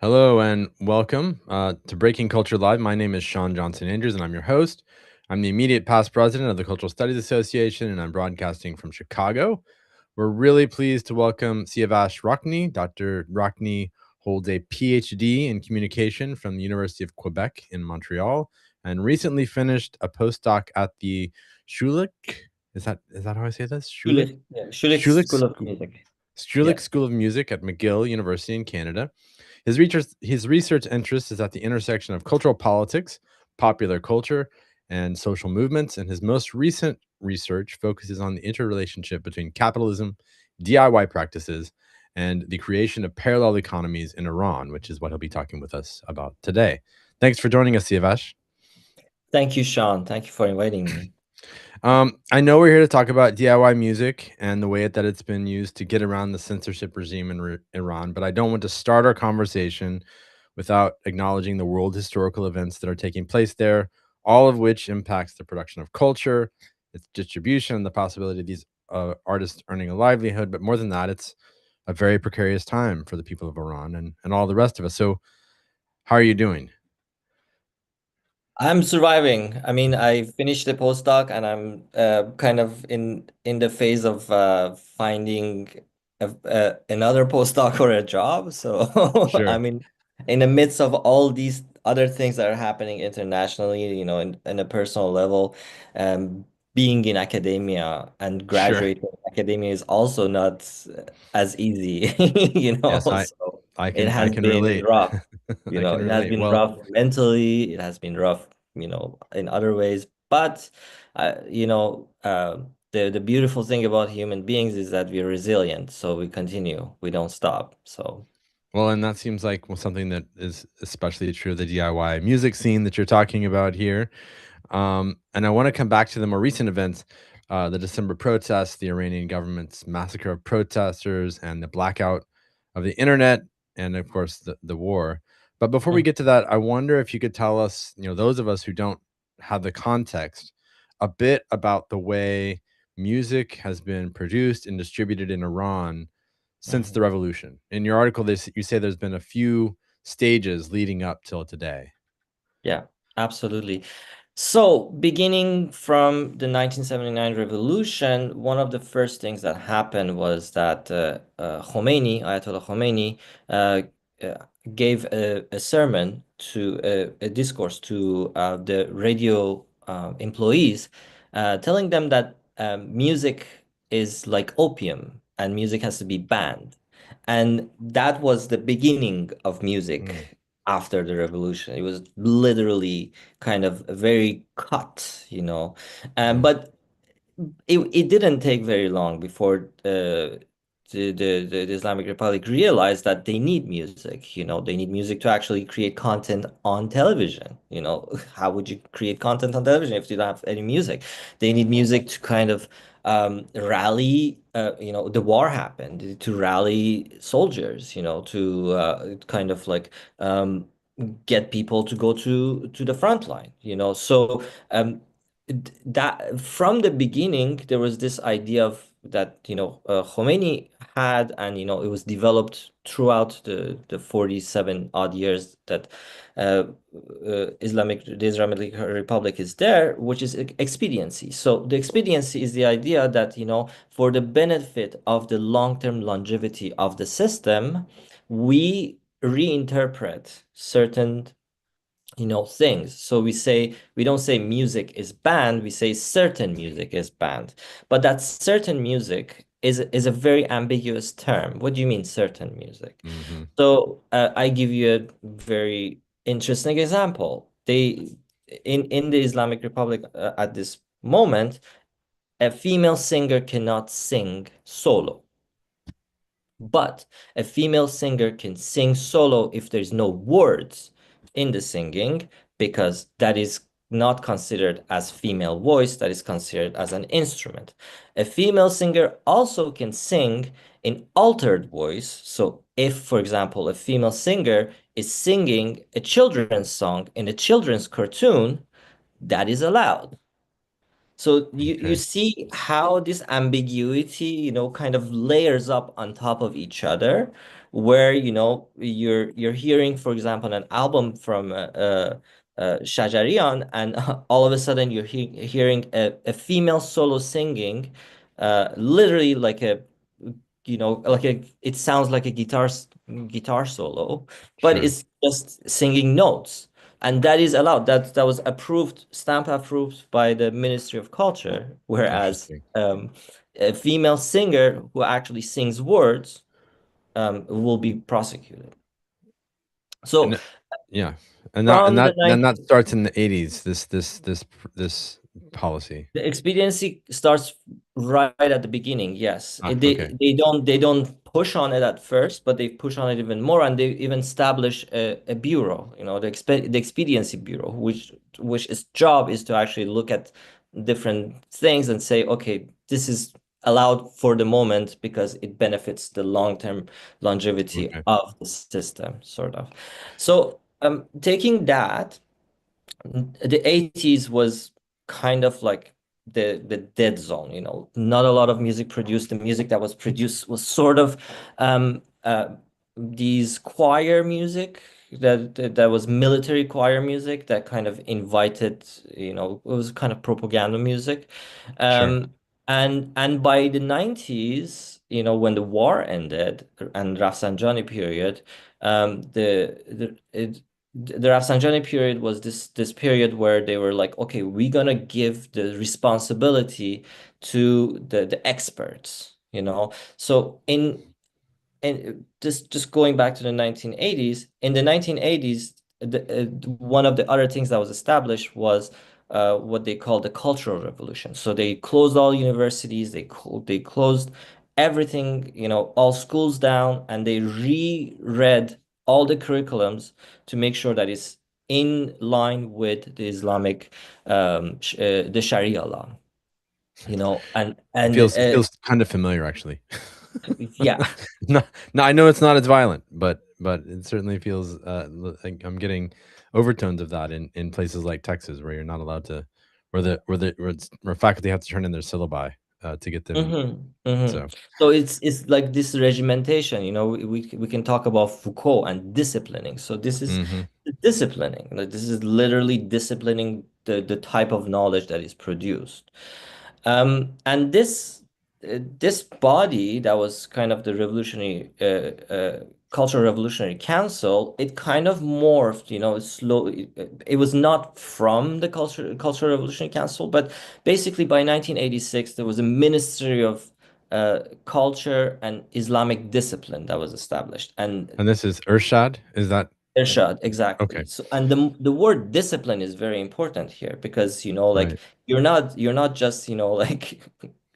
Hello and welcome to Breaking Culture Live. My name is Sean Johnson Andrews, and I'm your host. I'm the immediate past president of the Cultural Studies Association, and I'm broadcasting from Chicago. We're really pleased to welcome Siavash Rokni. Dr. Rokni holds a PhD in communication from the University of Quebec in Montreal, and recently finished a postdoc at the Schulich. Is that how I say this? Schulich Schulich, yeah, Schulich Schulich School of School. Music. Schulich Yeah. School of Music at McGill University in Canada. His research interest is at the intersection of cultural politics, popular culture, and social movements, and his most recent research focuses on the interrelationship between capitalism, DIY practices, and the creation of parallel economies in Iran, which is what he'll be talking with us about today. Thanks for joining us, Siavash. Thank you, Sean. Thank you for inviting me. I know we're here to talk about DIY music and the way that it's been used to get around the censorship regime in Iran, but I don't want to start our conversation without acknowledging the world historical events that are taking place there, all of which impacts the production of culture, its distribution, and the possibility of these artists earning a livelihood. But more than that, it's a very precarious time for the people of Iran and all the rest of us. So, how are you doing? I'm surviving. I mean, I finished the postdoc and I'm kind of in the phase of finding another postdoc or a job. So I Sure, mean, in the midst of all these other things that are happening internationally, in a personal level, um, being in academia and sure. graduating academia is also not as easy, Yes, I So I it can I has can been relate. rough. I can It has relate. been Well, rough mentally. It has been rough, in other ways. But the beautiful thing about human beings is that we're resilient. So we continue. We don't stop. So and that seems like something that is especially true of the DIY music scene that you're talking about here. And I want to come back to the more recent events, the December protests, the Iranian government's massacre of protesters, and the blackout of the internet, and of course the war. But before we mm, get to that, I wonder if you could tell us, those of us who don't have the context, a bit about the way music has been produced and distributed in Iran since the mhm. revolution. In your article, you say there's been a few stages leading up till today. Yeah, absolutely. So, beginning from the 1979 revolution, one of the first things that happened was that Ayatollah Khomeini, uh, uh, gave a sermon a discourse to the radio employees, telling them that music is like opium and music has to be banned. And that was the beginning of Mm, music after the revolution. It was literally kind of very cut. mm, But it didn't take very long before the Islamic Republic realized that they need music. They need music to actually create content on television. How would you create content on television if you don't have any music? They need music to kind of rally. The war happened to rally soldiers. To kind of like get people to go to the front line. So. That from the beginning there was this idea of that Khomeini had, and it was developed throughout the 47 odd years that uh, the Islamic Republic is there, which is expediency. So the expediency is the idea that for the benefit of the long-term longevity of the system, we reinterpret certain things. So we don't say music is banned, we say certain music is banned. But that certain music is a very ambiguous term. What do you mean certain music? hmm So I give you a very interesting example. In the Islamic Republic at this moment, a female singer cannot sing solo. But a female singer can sing solo if there's no words in the singing, because that is not considered as female voice, that is considered as an instrument. A female singer also can sing in altered voice. So if, for example, a female singer is singing a children's song in a children's cartoon, that is allowed. So you Okay. see how this ambiguity, kind of layers up on top of each other. where you're hearing, for example, an album from Shajarian, and all of a sudden you're hearing a female solo singing, literally like a like it sounds like a guitar solo, but Sure. it's just singing notes. And that is allowed. That was approved, stamp approved by the Ministry of Culture, whereas Interesting. a female singer who actually sings words will be prosecuted. So And yeah, and that and from the that then 90s, that starts in the 80s. This policy. the expediency starts right at the beginning. Yes, Ah, okay. they don't push on it at first, but they push on it even more, and they even establish a bureau, the expediency bureau, which its job is to actually look at different things and say, okay, this is allowed for the moment because it benefits the long-term longevity Okay. of the system, sort of. So, taking that the 80s was kind of like the dead zone, not a lot of music produced. The music that was produced was sort of um these choir music that was military choir music that kind of invited, it was kind of propaganda music. Sure. um and by the 90s, when the war ended and Rafsanjani period, the Rafsanjani period was this period where they were like, okay, we're gonna give the responsibility to the experts, So and just going back to the 1980s, in the 1980s, one of the other things that was established was what they call the Cultural Revolution. So they closed all universities, they closed everything, all schools down, and they reread all the curriculums to make sure that it's in line with the Islamic, the Sharia law, It and feels kind of familiar, actually. yeah. No, no, I know it's not as violent, but it certainly feels like I'm getting overtones of that in places like Texas, where you're not allowed to, where faculty have to turn in their syllabi to get them. So, So it's like this regimentation, we can talk about Foucault and disciplining. So this is hmm disciplining. Like, this is literally disciplining the type of knowledge that is produced. And this body that was kind of the revolutionary cultural revolutionary council, it kind of morphed, slowly. It was not from the cultural revolutionary council, but basically by 1986 there was a Ministry of Culture and Islamic Discipline that was established, and and this is Urshad. Is that Irshad, okay? exactly. So, and the word discipline is very important here because, like, Right. you're not just, like,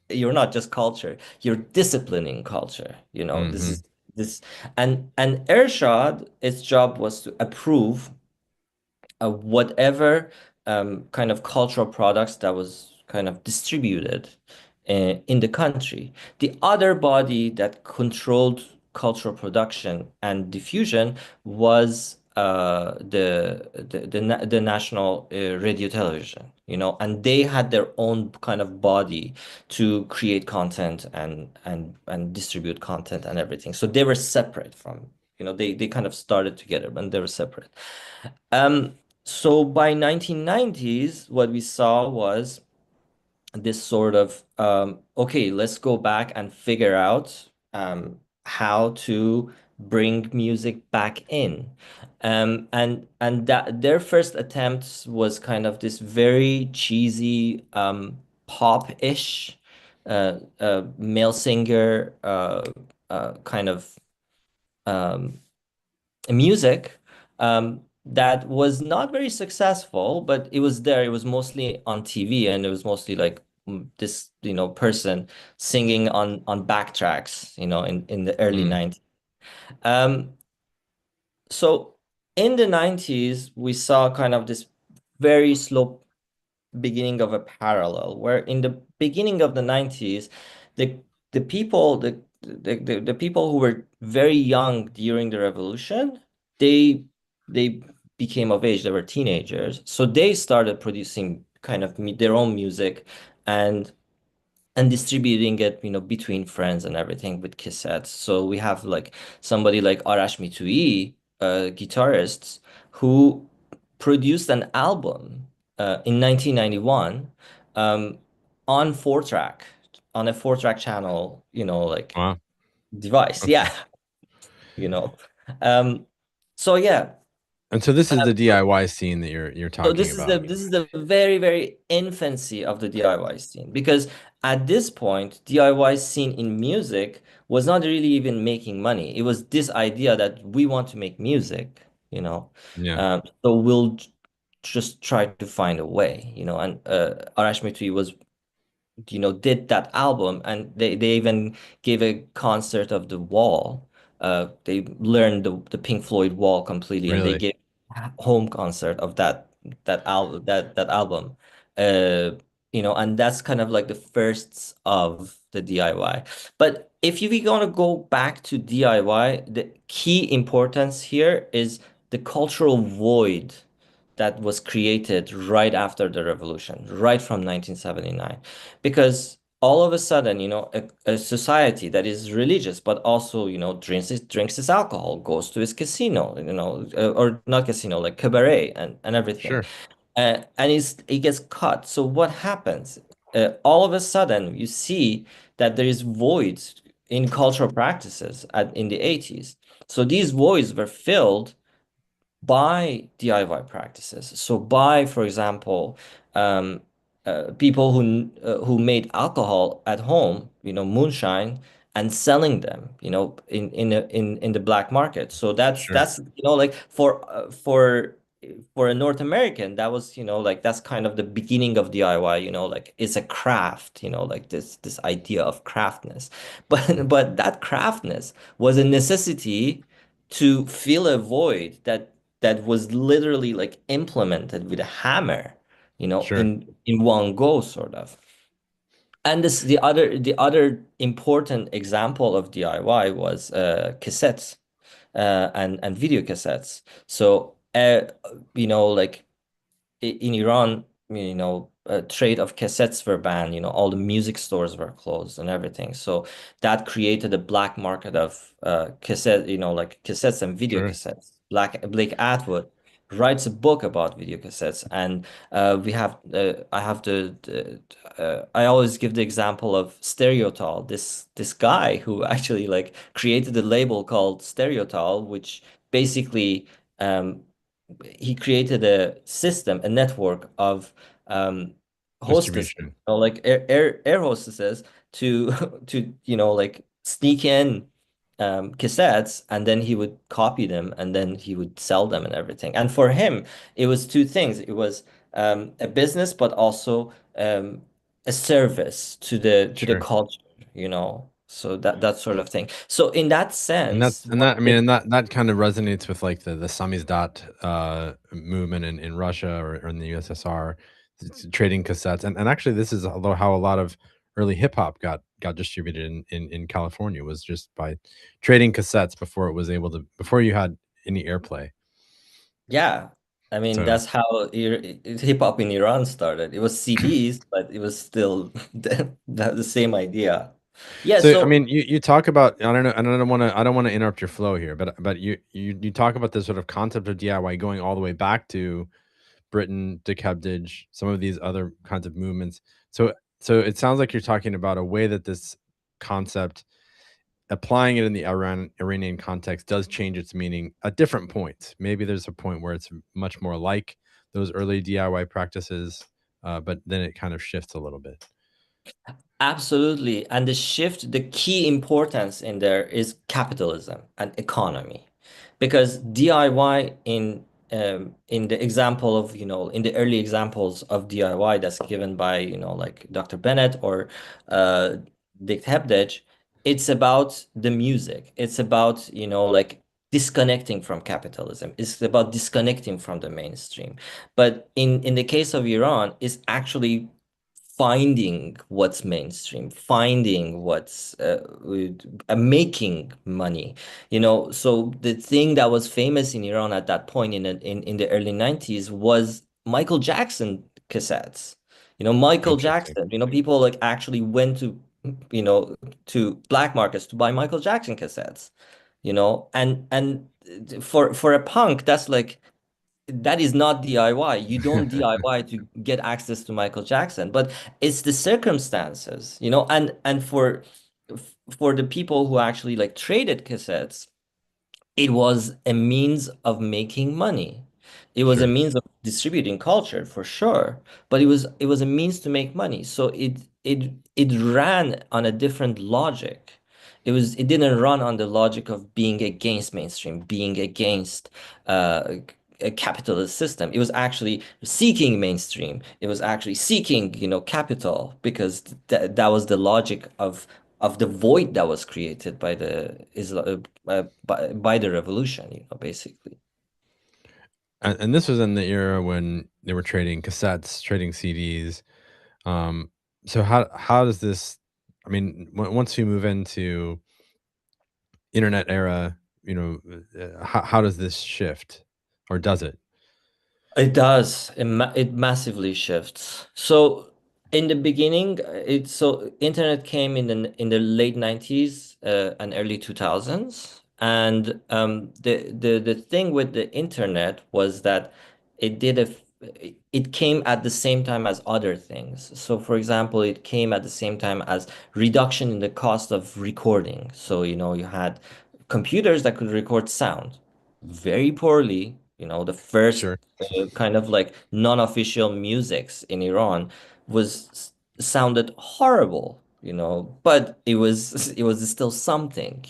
you're not just culture, you're disciplining culture. This hmm is this, and Irshad, its job was to approve whatever kind of cultural products that was kind of distributed in the country. The other body that controlled cultural production and diffusion was the National Radio Television, and they had their own kind of body to create content and distribute content and everything. So they were separate from, they kind of started together, but they were separate. Um, so by 1990s, what we saw was this sort of okay, let's go back and figure out how to bring music back in. And that their first attempt was kind of this very cheesy pop-ish male singer kind of um, music that was not very successful, but it was there. It was mostly on TV, and it was mostly like this, person singing on backtracks, in the early Mm. 90s. Um, so in the 90s, we saw kind of this very slow beginning of a parallel where in the beginning of the 90s, the the people the people who were very young during the revolution, they they became of age. They were teenagers, so they started producing kind of their own music, and and distributing it, between friends and everything with cassettes. So we have like somebody like Arash Mitui, guitarists, who produced an album in 1991, um, on four track, on a four-track channel, like Wow. device. Okay. Yeah, you know. Um, so yeah. And so this is the So DIY scene that you're so talking this is the about. this is the very, very infancy of the DIY scene, because at this point, DIY scene in music was not really even making money. It was this idea that we want to make music. Yeah, So we'll just try to find a way, and Arash Mitri did that album, and they even gave a concert of the Wall. They learned the Pink Floyd Wall completely, and they really. gave a home concert of that album. Uh, and that's kind of like the firsts of the DIY. But if you going to go back to DIY, the key importance here is the cultural void that was created right after the revolution, right from 1979. Because all of a sudden, a society that is religious, but also, drinks its alcohol, goes to its casino, or not casino, like cabaret and everything. Sure, And it gets caught. So what happens? All of a sudden, you see that there is voids in cultural practices in the 80s. So these voids were filled by DIY practices. So by, for example, um, people who made alcohol at home, moonshine, and selling them, in the black market. So that's sure, that's like for a North American, that was, like that's kind of the beginning of DIY. Like it's a craft, like this idea of craftness, but that craftness was a necessity to fill a void that was literally like implemented with a hammer, sure, in one go, sort of. And this the other important example of DIY was cassettes, and video cassettes. So like in Iran, trade of cassettes were banned. All the music stores were closed and everything. So that created a black market of cassette, like cassettes and video sure. cassettes. Blake Atwood writes a book about video cassettes, and I always give the example of Stereotal. This guy who actually like created a label called Stereotal, which basically um, he created a system, a network of um, hostesses, Distribution. like air hostesses, to like sneak in cassettes, and then he would copy them, and then he would sell them and everything. And for him, it was two things. It was a business, but also a service to the Sure. culture, So that sort of thing. So in that And that's sense, and what that I mean, and that kind of resonates with like the samizdat movement in Russia or in the USSR, trading cassettes. And actually this is how a lot of early hip hop got distributed in California, was just by trading cassettes before it was able to before you had any airplay. Yeah, I mean So that's how hip hop in Iran started. It was CDs, but it was still the same idea. Yeah, so I so mean you talk about, I don't know, and I don't want to interrupt your flow here, but you talk about this sort of concept of DIY going all the way back to Britain, Decabdage, some of these other kinds of movements. So it sounds like you're talking about a way that this concept, applying it in the Iranian context, does change its meaning at different points. Maybe there's a point where it's much more like those early DIY practices, but then it kind of shifts a little bit. absolutely. And the key importance in there is capitalism and economy. Because DIY in the example of, in the early examples of DIY that's given by, like Dr. Bennett or uh Dick Hebdage, it's about the music. It's about, like disconnecting from capitalism. It's about disconnecting from the mainstream. But in the case of Iran, it's actually finding what's mainstream, finding what's making money. So the thing that was famous in Iran at that point in the early 90s was Michael Jackson cassettes. Michael Interesting. Jackson, people like actually went you know, to black markets to buy Michael Jackson cassettes, and for a punk, that is not DIY. You don't DIY to get access to Michael Jackson, but it's the circumstances, and for the people who actually like traded cassettes, it was a means of making money. It was a Sure. means of distributing culture for sure, but it was a means to make money. So it ran on a different logic. It didn't run on the logic of being against mainstream, being against a capitalist system. It was actually seeking mainstream. It was actually seeking, capital because that was the logic of the void that was created by the Islam by the revolution, basically. And this was in the era when they were trading cassettes, trading CDs. Um, so how does this? I mean, once we move into internet era, how does this shift, or does it? It does. It massively shifts. So in the beginning, internet came in the late 90s and early 2000s. And the thing with the internet was that it did a it came at the same time as other things. So for example, it came at the same time as reduction in the cost of recording. So you had computers that could record sound very poorly. The first Sure. kind of like non-official musics in Iran sounded horrible, but it was still something.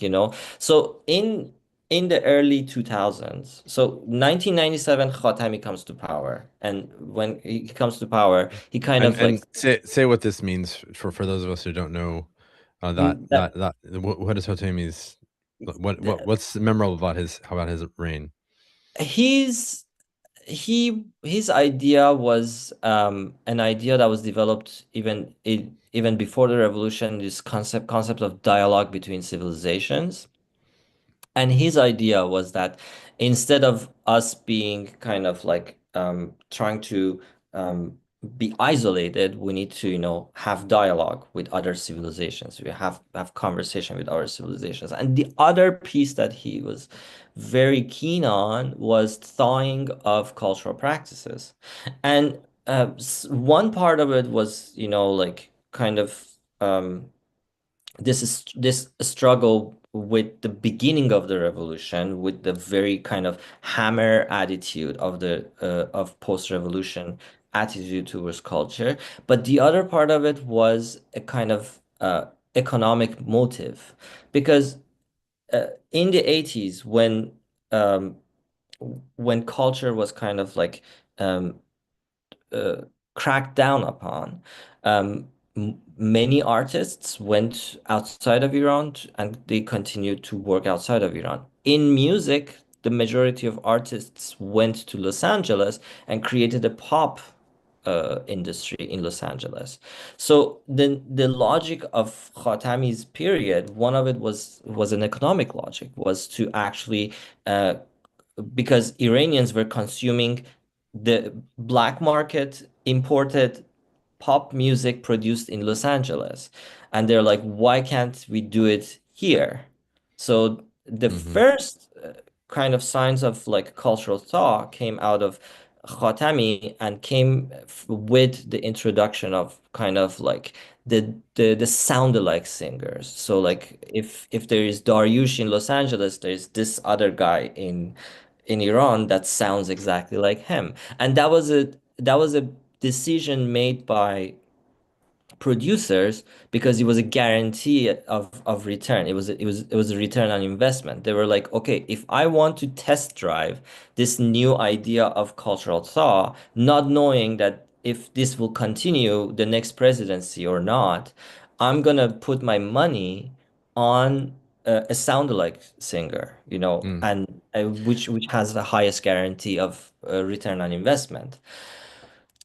So in the early 2000s, so 1997, Khatami comes to power, and when he comes to power, he kind And of like say what this means for those of us who don't know, that what is Hotemi's what's memorable about his reign? he's his idea was an idea that was developed even before the revolution, this concept of dialogue between civilizations. And his idea was that instead of us being kind of like trying to um, be isolated, we need to, have dialogue with other civilizations. We have conversation with other civilizations. And the other piece that he was very keen on was thawing of cultural practices. And one part of it was, like kind of this struggle with the beginning of the revolution, with the very kind of hammer attitude of post-revolution attitude towards culture. But the other part of it was a kind of economic motive, because in the 80s, um, when culture was kind of like um, uh, cracked down upon. Many artists went outside of Iran and they continued to work outside of Iran. In music, the majority of artists went to Los Angeles and created a pop industry in Los Angeles. So the logic of Khatami's period, one of it was an economic logic, was to actually uh, because Iranians were consuming the black market imported pop music produced in Los Angeles. And they're like, why can't we do it here? So the Hmm. first kind of signs of like cultural thaw came out of Khatami and came with the introduction of kind of like the sound-alike singers. So like if there is Daryush in Los Angeles, there's this other guy in Iran that sounds exactly like him. And that was a decision made by producers because it was a guarantee of return. It was a return on investment. They were like, okay, if I want to test drive this new idea of cultural thaw, not knowing that if this will continue the next presidency or not, I'm gonna put my money on a sound-alike singer, Mm, and which has the highest guarantee of return on investment.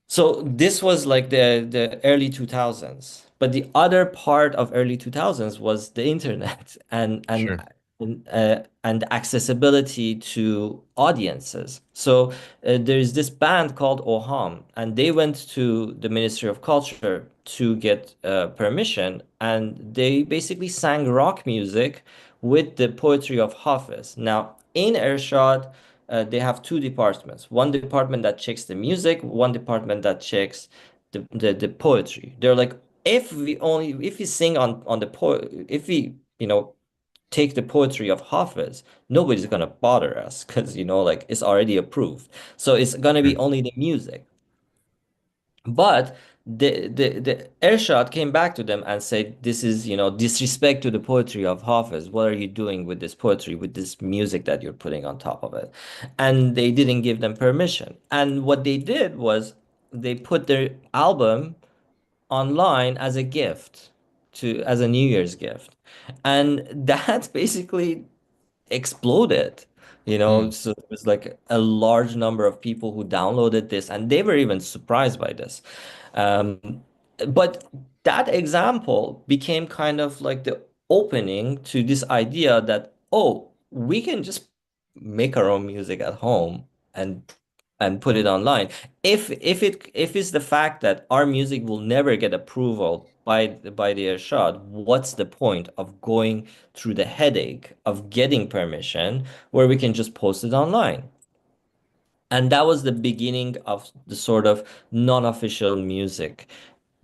So this was like the early 2000s. But the other part of early 2000s was the internet. And sure. and accessibility to audiences. So there's this band called Oham, and they went to the Ministry of Culture to get permission, and they basically sang rock music with the poetry of Hafiz. Now, in Ershad, they have two departments. One department that checks the music, one department that checks the poetry. They're like, if we sing on the if we take the poetry of Hafiz, nobody's gonna bother us because like it's already approved. So it's gonna be Mm, only the music. But the Ershad came back to them and said, "This is disrespect to the poetry of Hafiz. What are you doing with this poetry, with this music that you're putting on top of it?" And they didn't give them permission. And what they did was they put their album online as a gift as a New Year's gift. And that basically exploded. mm, So it was like a large number of people who downloaded this, and they were even surprised by this. Um, but that example became kind of like the opening to this idea that, oh, we can just make our own music at home and put it online. If it's the fact that our music will never get approval by the Irshad, what's the point of going through the headache of getting permission where we can just post it online? And that was the beginning of the sort of non-official music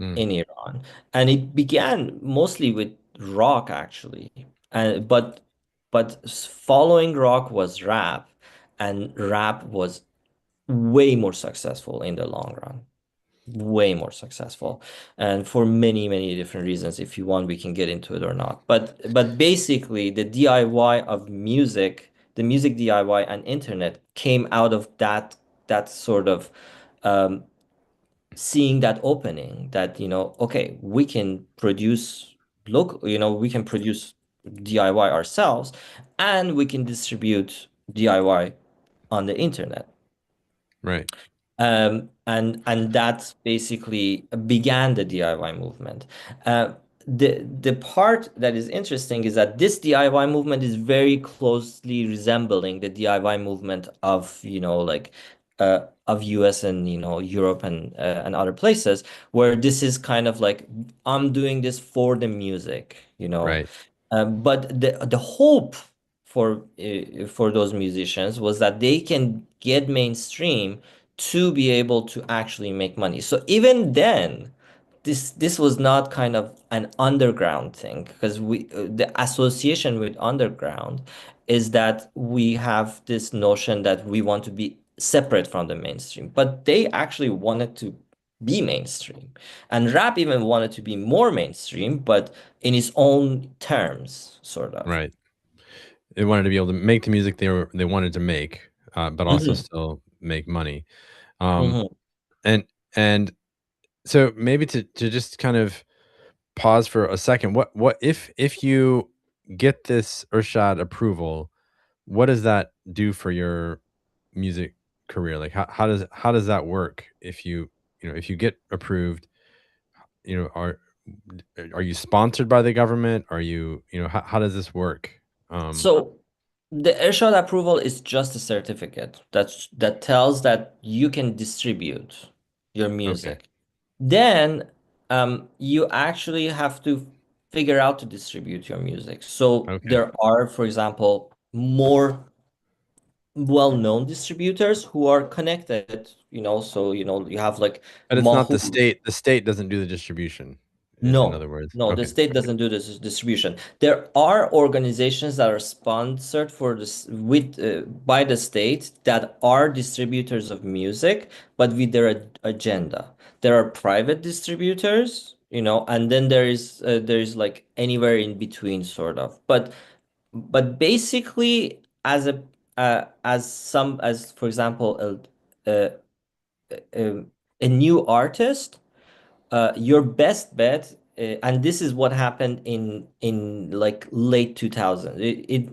mm. in Iran. And it began mostly with rock, actually. And but following rock was rap, and rap was way more successful in the long run. Way more successful. And for many, many different reasons. If you want, we can get into it or not. But basically the DIY of music, the music DIY and internet came out of that sort of um, seeing that opening that, okay, we can produce we can produce DIY ourselves, and we can distribute DIY on the internet. Right. And that basically began the DIY movement. Uh, the part that is interesting is that this DIY movement is very closely resembling the DIY movement of of US and Europe and other places, where this is kind of like, I'm doing this for the music. Right. But the hope for those musicians was that they can get mainstream to be able to actually make money. So even then, this was not kind of an underground thing, because the association with underground is that we have this notion that we want to be separate from the mainstream, but they actually wanted to be mainstream. And rap even wanted to be more mainstream, but in its own terms, sort of. Right. They wanted to be able to make the music they wanted to make, but also Hmm. still make money. Um, Hmm. and and so maybe to just kind of pause for a second, what if you get this Urshad approval, what does that do for your music career? Like how does that work if if you get approved, you know, are you sponsored by the government? Are you, how does this work? So the Irshad approval is just a certificate that tells that you can distribute your Okay. music. Then you actually have to figure out to distribute your music. So Okay. there are, for example, more well-known distributors who are connected, so you have like But it's not Mahu. the state doesn't do the distribution, in No, other words. no, the Okay. state doesn't do this distribution. There are organizations that are sponsored for this with by the state that are distributors of music, but with their agenda. There are private distributors, and then there is like anywhere in between, sort of. But basically, as for example, a, a new artist, your best bet, and this is what happened in like late 2000s,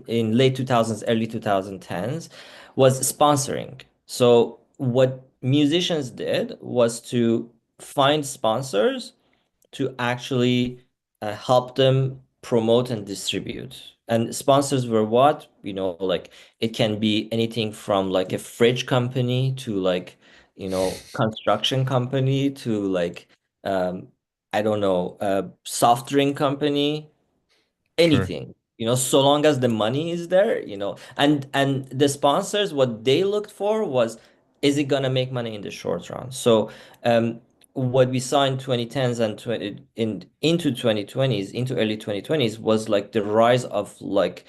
in late 2000s, early 2010s, was sponsoring. So what musicians did was to find sponsors to actually help them promote and distribute. And sponsors were what? Like it can be anything from like a fridge company to like, construction company to like, um, I don't know, a soft drink company, Sure. anything, so long as the money is there, and the sponsors, what they looked for was, is it gonna make money in the short run? So um what we saw in 2010s and 20 in into 2020s, into early 2020s, was like the rise of like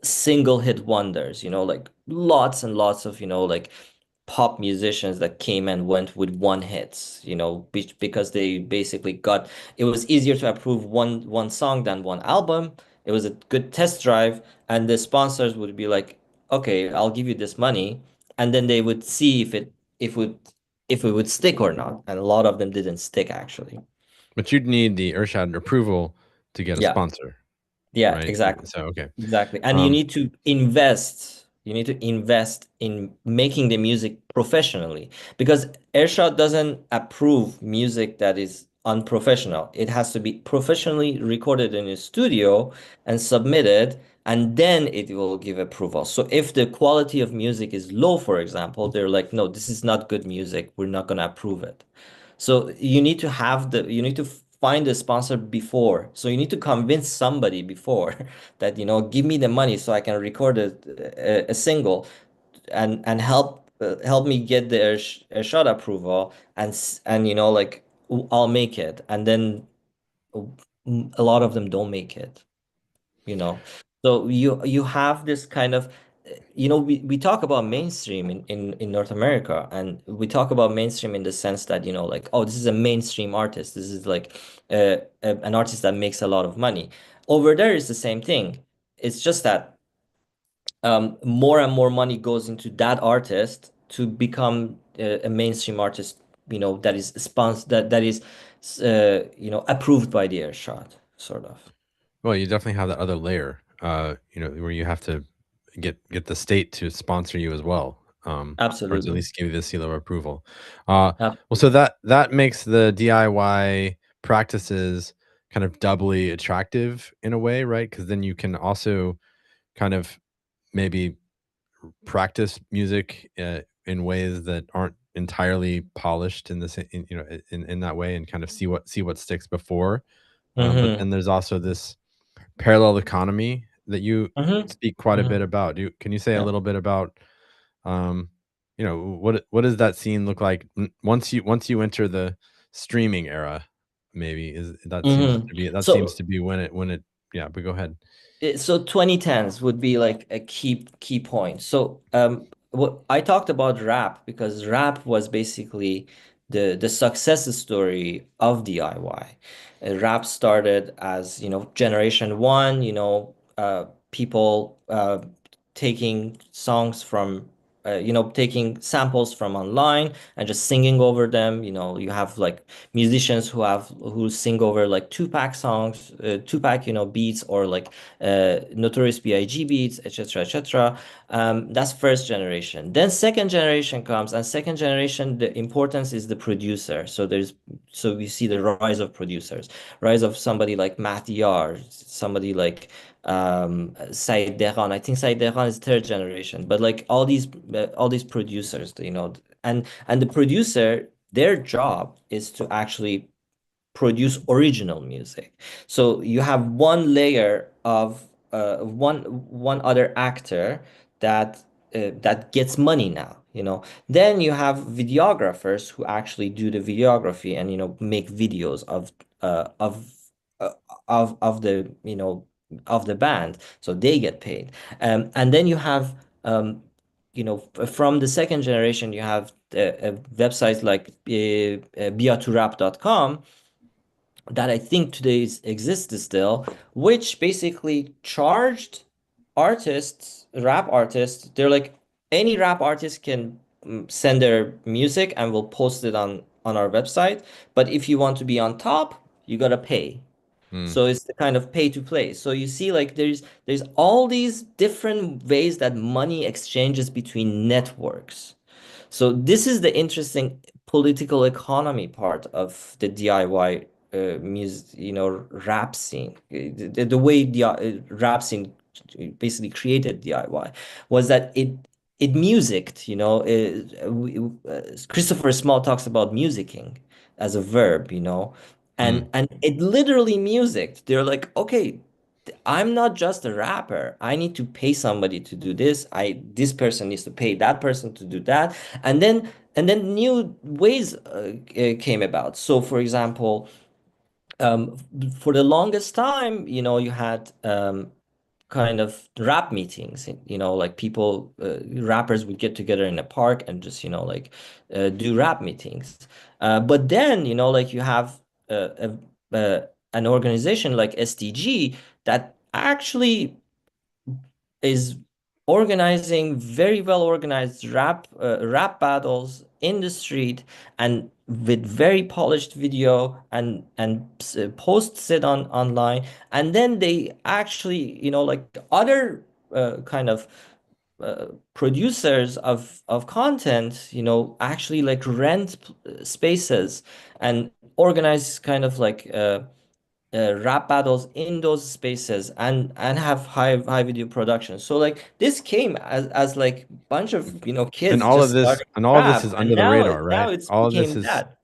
single hit wonders, like lots and lots of, like pop musicians that came and went with one hits, because they basically got, it was easier to approve one song than one album. It was a good test drive, and the sponsors would be like, okay, I'll give you this money, and then they would see if would if it would stick or not. And a lot of them didn't stick actually. But you'd need the Urshad approval to get a Yeah. sponsor, Yeah, right? exactly. So okay. Exactly. And you Um, need to invest. You need to invest in making the music professionally, because Airshot doesn't approve music that is unprofessional. It has to be professionally recorded in a studio and submitted, and then it will give approval. So if the quality of music is low, for example, they're like, no, this is not good music. We're not going to approve it. So you need to find a sponsor before. So you need to convince somebody before that, give me the money so I can record a single, and help me get the shot approval, and like, I'll make it. And then a lot of them don't make it you know so you have this kind of, we talk about mainstream in North America, and we talk about mainstream in the sense that, like, oh, this is a mainstream artist, this is like an artist that makes a lot of money. Over there is the same thing. It's just that more and more money goes into that artist to become a mainstream artist, that is sponsored, that is approved by the Airshot, sort of. well, you definitely have that other layer, where you have to get the state to sponsor you as well, or to at Absolutely. least give you the seal of approval. Ab- Well, so that makes the DIY practices kind of doubly attractive in a way, right? Because then you can also kind of maybe practice music in ways that aren't entirely polished in this, in that way, and kind of see what sticks before. But hmm then there's also this parallel economy that you hmm speak quite a bit hmm about. Can you say a Yeah. little bit about, um, what does that scene look like once you enter the streaming era? Maybe is that seems So to be when it yeah. But go ahead. so 2010s would be like a key point. So what I talked about rap, because rap was basically the success story of DIY. Rap started as, generation one, people taking songs from taking samples from online and just singing over them. You have like musicians who sing over like Tupac songs, Tupac, beats, or like Notorious B.I.G. beats, etc., etc. That's first generation. Then second generation comes, and second generation, the importance is the producer. So we see the rise of producers, rise of somebody like Mahdiyar, somebody like Said Dehan. I think Said Dehan is third generation, but like all these producers, and the producer, their job is to actually produce original music. So you have one layer of one other actor that gets money now. Then you have videographers who actually do the videography and make videos uh, of uh, of the of the band, so they get paid. And then you have from the second generation, you have websites like beaturap.com that I think today exists still, which basically charged artists, rap artists. They're like, any rap artist can send their music and we'll post it on our website. But if you want to be on top, you gotta pay. Hmm. So it's the kind of pay to play. So you see, like, there's all these different ways that money exchanges between networks. So this is the interesting political economy part of the DIY music, rap scene, the way the rap scene basically created DIY was that it musicked, Christopher Small talks about musicking as a verb, Mm, and it literally musicked. They're like, okay, I'm not just a rapper. I need to pay somebody to do this. This person needs to pay that person to do that. And then new ways came about. So for example, um, for the longest time, you had kind of rap meetings, like people, rappers would get together in a park and just, like do rap meetings. But then, like you have an organization like SDG that actually is organizing very well organized rap battles in the street and with very polished video and posts it online, and then they actually, like other kind of producers of content, actually like rent spaces and organize kind of like rap battles in those spaces and have high video production. So like this came as like bunch of and kids just starting all of this rap, is and under the now radar, now right? it's All of this became is that.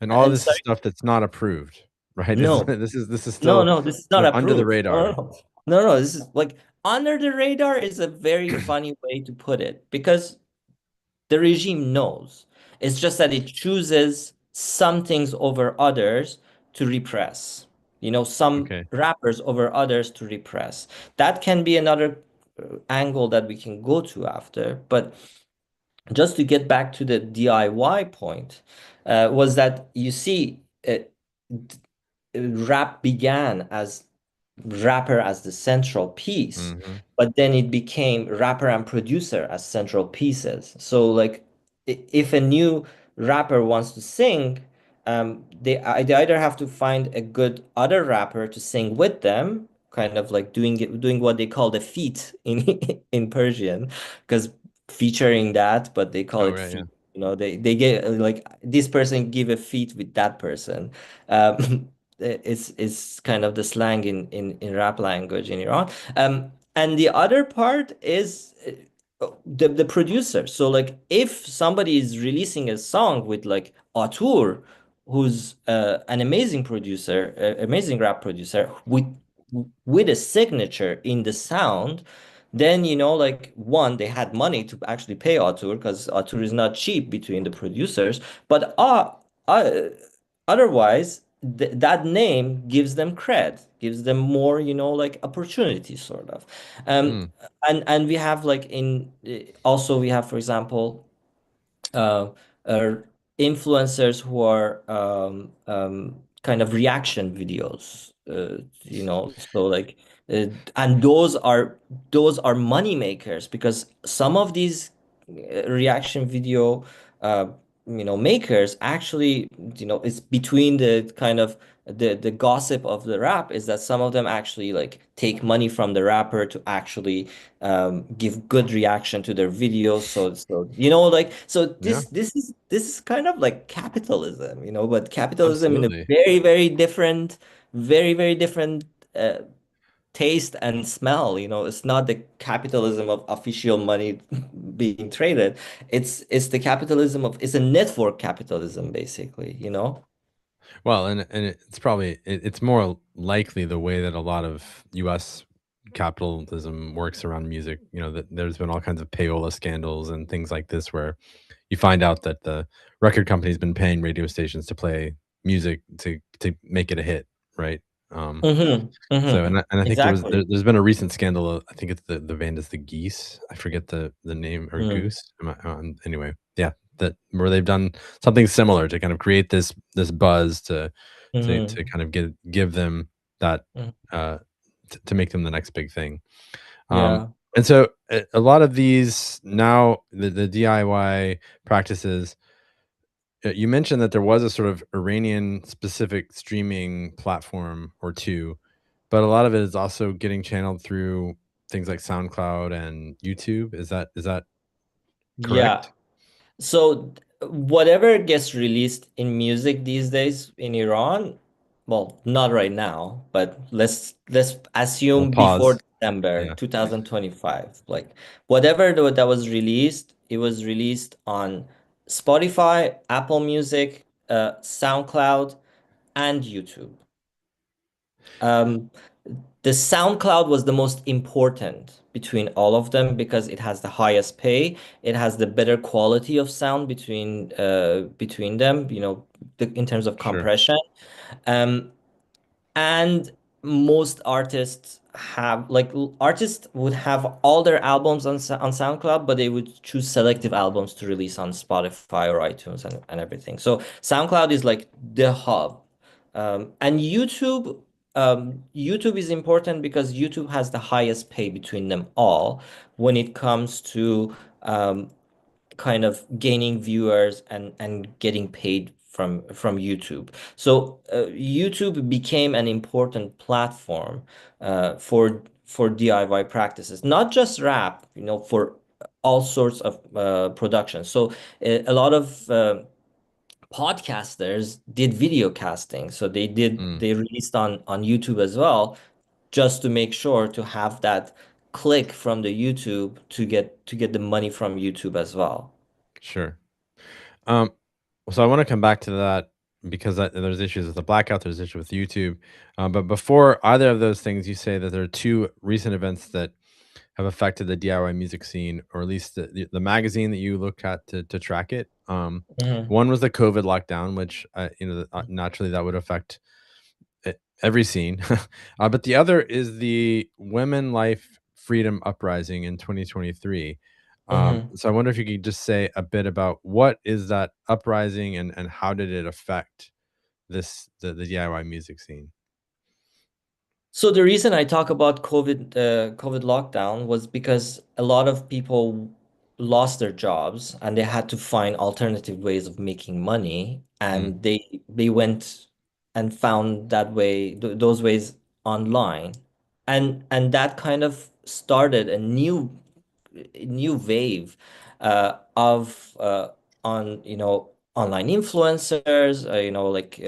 all of And this is sorry, stuff that's not approved, right? This is no, this is no, still no, this is not sort of under the approved. No, no, radar. no, no, no. This is like under the radar is a very funny way to put it because the regime knows. It's just that it chooses some things over others to repress. Some Okay. rappers over others to repress. That can be another angle that we can go to after. But just to get back to the DIY point, was that you see, rap began as rapper as the central piece, Hmm. but then it became rapper and producer as central pieces. So like if a new rapper wants to sing, they either have to find a good other rapper to sing with them, kind of like doing what they call the feat in in Persian, because featuring that, but they call Oh, it right, yeah. feat. They get like this person give a feat with that person. Um, it's kind of the slang in rap language in Iran. And the other part is the producer. So like if somebody is releasing a song with like auteur, who's an amazing producer, amazing rap producer with a signature in the sound, then like one, they had money to actually pay auteur because auteur is not cheap between the producers, but uh otherwise, that name gives them cred, gives them more, like opportunities, sort of. Um, Mm, and we have like also we have, for example, uh, uh, influencers who are kind of reaction videos, so like, uh, and those are money makers because some of these reaction video, uh, makers actually, it's between the kind of the gossip of the rap is that some of them actually like take money from the rapper to actually give good reaction to their videos. So like so yeah, this is kind of like capitalism, but capitalism in a absolutely. very very different, very very different uh, taste and smell. It's not the capitalism of official money being traded. It's the capitalism of it's a network capitalism basically. Well, and it's probably it's more likely the way that a lot of U.S. capitalism works around music. You know, that there's been all kinds of payola scandals and things like this where you find out that the record company's been paying radio stations to play music to make it a hit, right? Um, Mm-hmm. so Mm-hmm. and I think Exactly. there's been a recent scandal. I think it's the band is the Geese. I forget the name or Mm-hmm. Goose. Anyway, yeah, that where they've done something similar to kind of create this buzz to Mm-hmm. kind of give them that uh to make them the next big thing. Um, Yeah. and so a lot of these now the DIY practices. You mentioned that there was a sort of Iranian specific streaming platform or two, but a lot of it is also getting channeled through things like SoundCloud and YouTube. Is that Yeah. correct? So whatever gets released in music these days in Iran, well, not right now, but let's We'll assume before pause. December Yeah, 2025. Like whatever that was released, it was released on Spotify, Apple Music, SoundCloud, and YouTube. Um, the SoundCloud was the most important between all of them because it has the highest pay. It has the better quality of sound between them, in terms of sure, compression. Um, and most artists have like artists would have all their albums on SoundCloud, but they would choose selective albums to release on Spotify or iTunes and everything. So SoundCloud is like the hub. And YouTube is important because YouTube has the highest pay between them all when it comes to um, kind of gaining viewers and getting paid from YouTube. So YouTube became an important platform for DIY practices, not just rap, for all sorts of production. So a lot of podcasters did video casting, so mm, they released on YouTube as well, just to make sure to have that click from the YouTube to get the money from YouTube as well. sure. Um, so I want to come back to that because there's issues with the blackout, there's issues with YouTube. But before either of those things, you say that there are two recent events that have affected the DIY music scene, or at least the magazine that you look at to track it. Mhm. One was the COVID lockdown, which naturally that would affect every scene. But the other is the Women Life Freedom Uprising in 2023. Mhm. So I wonder if you could just say a bit about what is that uprising and how did it affect the DIY music scene? So the reason I talk about COVID lockdown was because a lot of people lost their jobs and they had to find alternative ways of making money, Mm, and they went and found that way those ways online, and that kind of started a new wave of on online influencers, like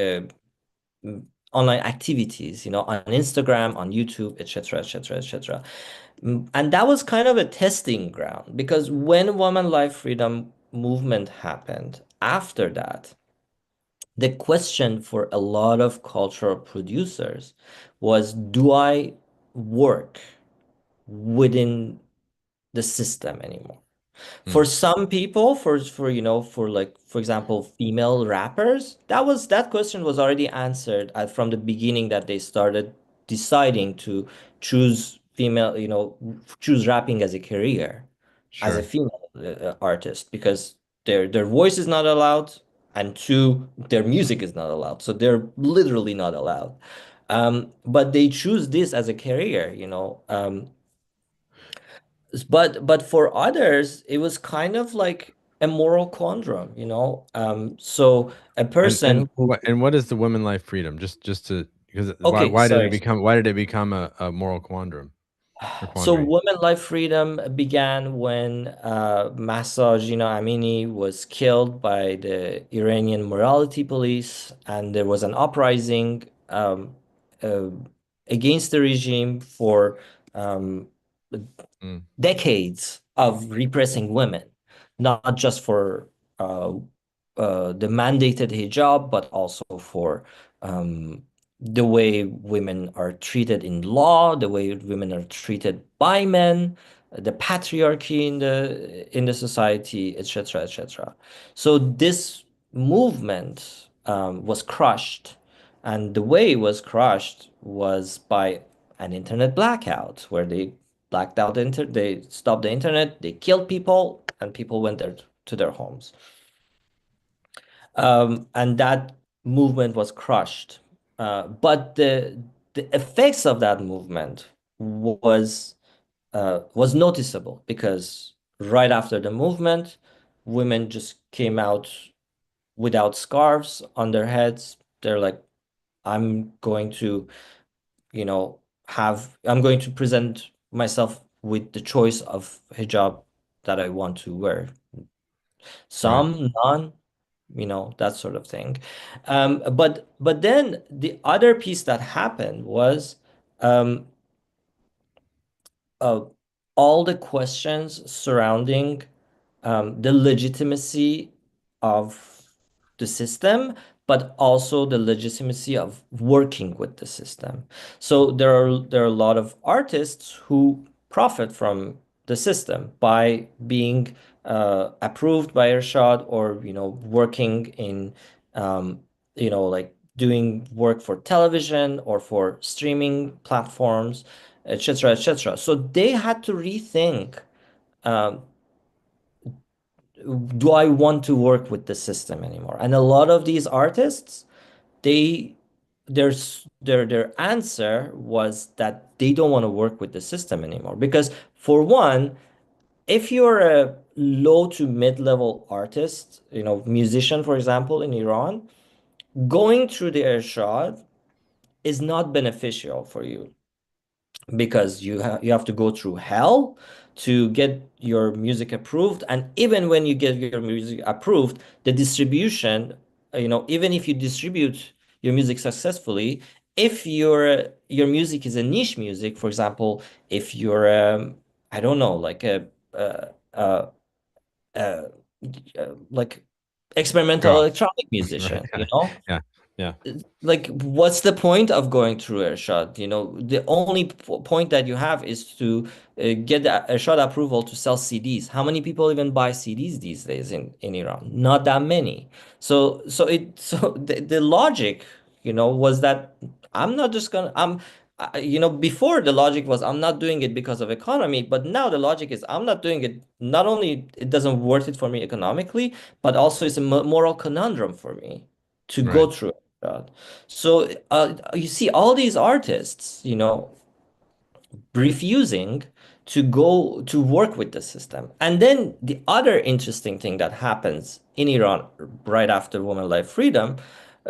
online activities, on Instagram, on YouTube, etc., etc., etc. And that was kind of a testing ground because when women life freedom movement happened after that, the question for a lot of cultural producers was, do I work within the system anymore? mm, For some people, for like for example, female rappers, that question was already answered from the beginning that they started deciding to choose choose rapping as a career, as a sure. female artist, because their voice is not allowed, and two, their music is not allowed. So they're literally not allowed. But they choose this as a career. But for others, it was kind of like a moral conundrum. So a And person who, what is the Women Life Freedom? Just to because okay, sorry. why did it become a moral quandrum or So quandary? women life freedom began when Mahsa Amini was killed by the Iranian morality police, and there was an uprising uh, against the regime for um, Mm, decades of repressing women, not just for uh, the mandated hijab, but also for um, the way women are treated in law, the way women are treated by men, the patriarchy in the society, etc., etc. So this movement was crushed, and the way it was crushed was by an internet blackout, where they blacked out they stopped the internet, they killed people, and people went there to their homes. And that movement was crushed. But the effects of that movement was noticeable because right after the movement, women just came out without scarves on their heads. They're like, I'm going to, I'm going to present myself with the choice of hijab that I want to wear. right. Some, none. that sort of thing. But then the other piece that happened was um, uh, all the questions surrounding the legitimacy of the system, but also the legitimacy of working with the system. So there are a lot of artists who profit from the system by being approved by Irshad, or working in like doing work for television or for streaming platforms, etc., etc. So they had to rethink, um, do I want to work with the system anymore? And a lot of these artists, they their answer was that they don't want to work with the system anymore. Because for one, if you're a low to mid-level artist, musician, for example, in Iran, going through the Irshad is not beneficial for you, because you have to go through hell to get your music approved. And even when you get your music approved, the distribution, even if you distribute your music successfully, if your music is a niche music, for example, if you're I don't know, like a uh, uh, like experimental Oh, electronic right. musician, you know Yeah. Yeah. like, what's the point of going through Irshad? The only point that you have is to get the Irshad approval to sell CDs. How many people even buy CDs these days in Iran? Not that many. So the logic, was that I'm not just gonna before the logic was I'm not doing it because of economy, but now the logic is I'm not doing it. Not only it doesn't worth it for me economically, but also it's a moral conundrum for me to Right. go through. God. So you see all these artists, refusing to go to work with the system. And then the other interesting thing that happens in Iran right after Women Life Freedom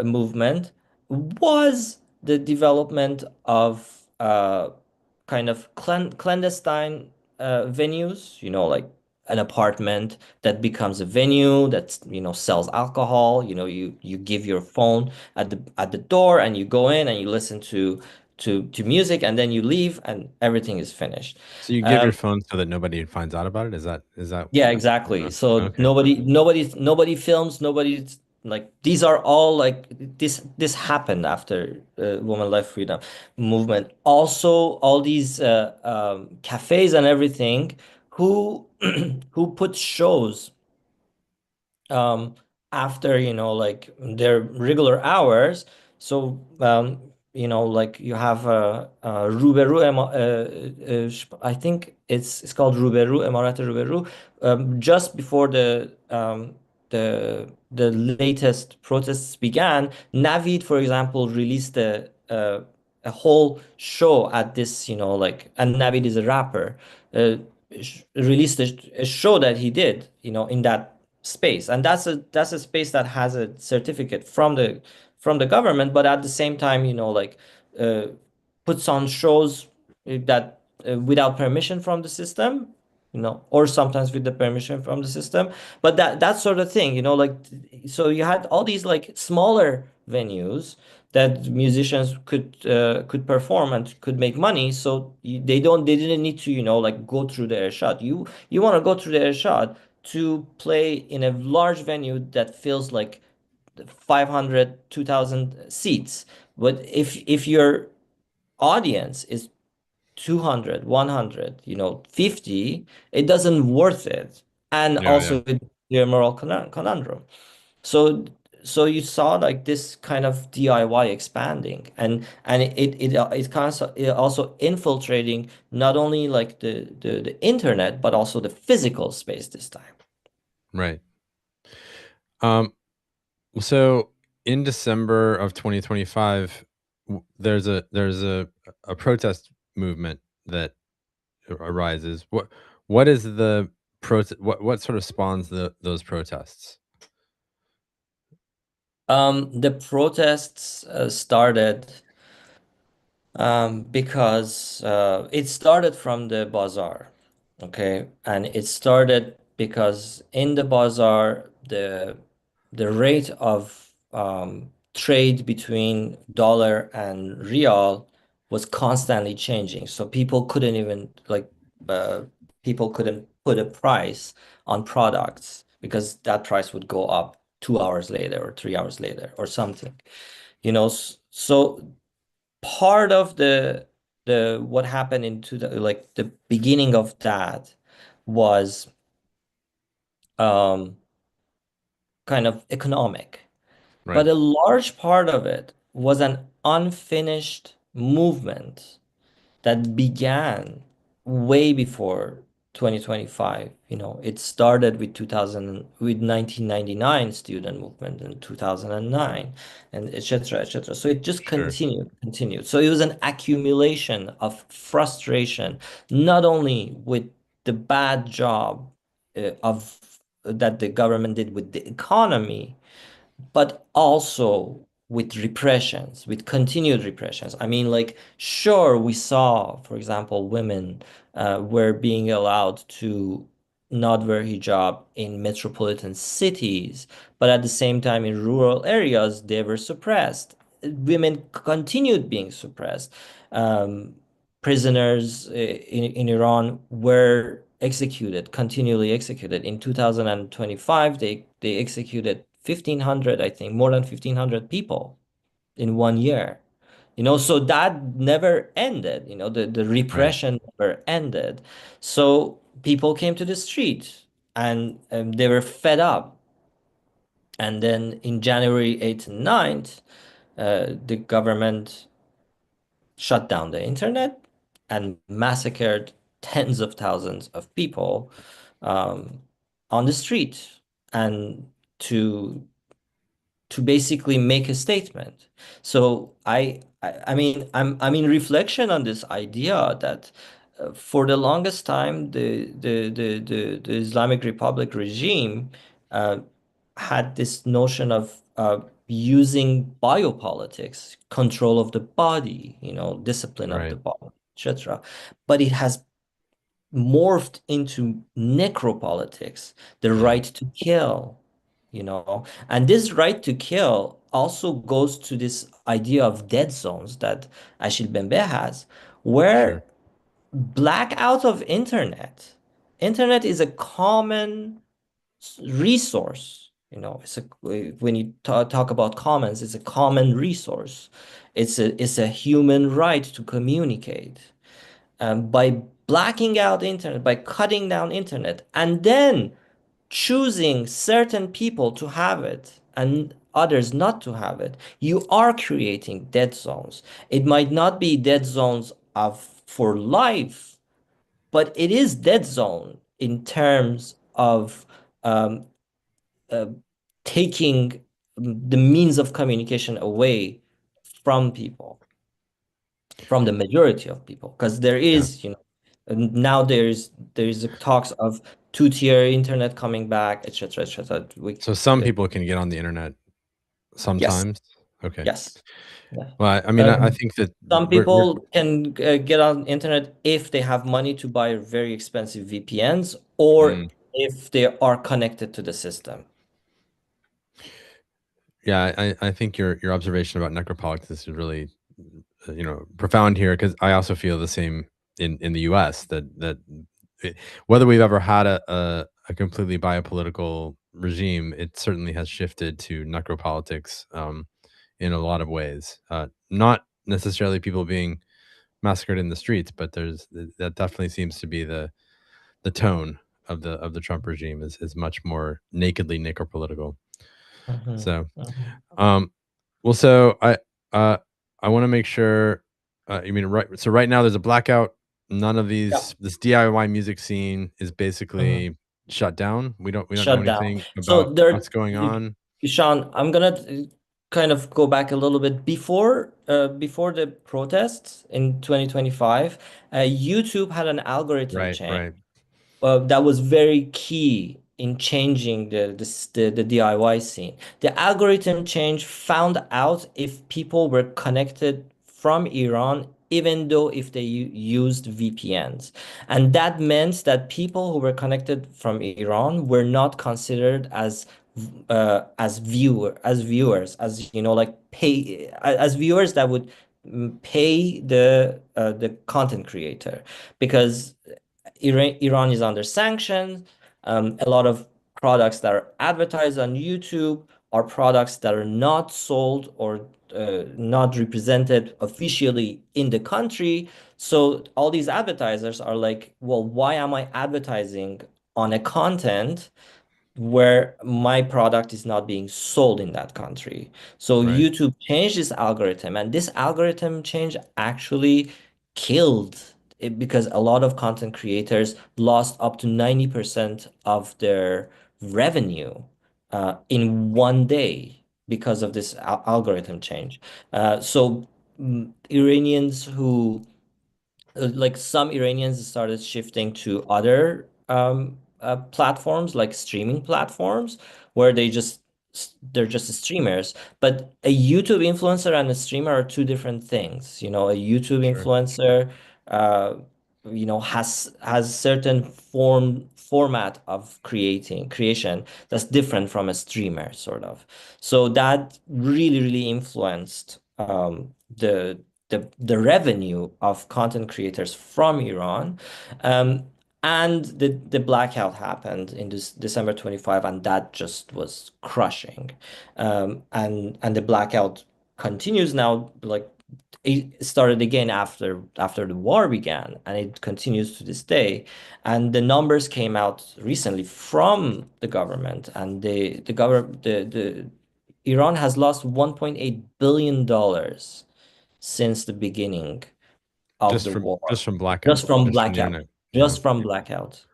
movement was the development of kind of clandestine venues, like an apartment that becomes a venue that sells alcohol. You give your phone at the door, and you go in and you listen to music, and then you leave and everything is finished. So you give Um, your phone so that nobody finds out about it? Is that yeah, exactly. So okay. nobody films, nobody's like, these are all like, this happened after Women Life Freedom movement. Also, all these cafes and everything who who put shows um, after like their regular hours. So like you have Ruberu, I think it's called Ruberu, Emarat Ruberu. Just before the latest protests began, Navid, for example, released a whole show at this, and Navid is a rapper. Released a show that he did, in that space, and that's a space that has a certificate from the government, but at the same time, like uh, puts on shows that without permission from the system, or sometimes with the permission from the system, but that sort of thing, like, so you had all these like smaller venues that musicians could perform and could make money. So they didn't need to like go through the Irshad. You want to go through the Irshad to play in a large venue that feels like 500, 2,000 seats. But if your audience is 200, 100, 50, it doesn't worth it. And Yeah, yeah. also with your moral conundrum. So so you saw like this kind of DIY expanding, and it kind of it also infiltrating not only like the internet, but also the physical space this time. Right. Um, so in December of 2025, there's a protest movement that arises. What is the protest? What sort of spawns those protests? The protests started because it started from the bazaar, okay, and it started because in the bazaar the rate of trade between dollar and real was constantly changing. So people couldn't even uh, people couldn't put a price on products because that price would go up 2 hours later or 3 hours later or something. So part of the what happened into the beginning of that was um kind of economic. Right. But a large part of it was an unfinished movement that began way before 2025. It started with 2000, with 1999 student movement in 2009, and etc., etc. So it just Sure. continued. So it was an accumulation of frustration, not only with the bad job of that the government did with the economy, but also with repressions, with continued repressions. I mean, like, sure, we saw, for example, women were being allowed to not wear hijab in metropolitan cities, but at the same time, in rural areas, they were suppressed. Women continued being suppressed. Um, Prisoners in Iran were executed, continually executed. In 2025, they executed 1,500, I think, more than 1,500 people in 1 year. So that never ended. The Right. repression never ended. So people came to the street and they were fed up. And then in January 8th and 9th, the government shut down the internet and massacred tens of thousands of people um, on the street and to to basically make a statement. So I'm in reflection on this idea that for the longest time the Islamic Republic regime uh, had this notion of using biopolitics, control of the body, discipline of the Right. body, etc. But it has morphed into necropolitics, the Yeah. right to kill, you know. And this right to kill also goes to this idea of dead zones that Achille Bembe has, Sure. where blackout of internet. Internet is a common resource. When you talk about commons, it's a common resource. It's a human right to communicate. By blacking out internet, by cutting down internet, and then choosing certain people to have it and others not to have it, you are creating dead zones. It might not be dead zones of for life, but it is dead zone in terms of um, uh, taking the means of communication away from people, from the majority of people, because there Yeah. is, and now there's talks of two-tier internet coming back, etc., etc. So some people can get on the internet Yes, sometimes. Okay. yes, yes. Well, I mean, I Um, think that some we're people can get on internet if they have money to buy very expensive VPNs or mm, if they are connected to the system. yeah, I think your observation about necropolitics is really profound here because I also feel the same in the U.S. that it, whether we've ever had a completely biopolitical regime, it certainly has shifted to necropolitics in a lot of ways. Not necessarily people being massacred in the streets, but that definitely seems to be the tone of the Trump regime is much more nakedly necropolitical. Mhm, So, mhm. um, well, so uh, I want to make sure. You mean right? So right now there's a blackout. None of Yeah. this DIY music scene is Mhm. basically shut down. We don't know Shut down. anything about So there, what's going on. Sean, I'm gonna kind of go back a little bit before the protests in 2025. YouTube had an algorithm Right, change right. that was very key in changing the DIY scene. The algorithm change found out if people were connected from Iran, even though if they used VPNs. And that meant that people who were connected from Iran were not considered as as viewers, as like pay as viewers that would pay the content creator, because Iran is under sanctions. A lot of products that are advertised on YouTube are products that are not sold or not represented officially in the country. So all these advertisers are like, well, why am I advertising on a content where my product is not being sold in that country? So Right. YouTube changed this algorithm, and this algorithm change actually killed it, because a lot of content creators lost up to 90% of their revenue in one day because of this algorithm change. Iranians who like some Iranians started shifting to other platforms, like streaming platforms, where they're just streamers. But a YouTube influencer and a streamer are two different things. A YouTube Sure. influencer, uh, has certain format of creation that's different from a streamer, sort of. So that really, really influenced the revenue of content creators from Iran. Um, and the blackout happened in this December 25, and that just was crushing. And the blackout continues now, like it started again after the war began, and it continues to this day. And the numbers came out recently from the government, and the government the Iran has lost $1.8 billion since the beginning of Just the from war, just from just blackout, from just from the blackout, internet. Wow. just from blackout.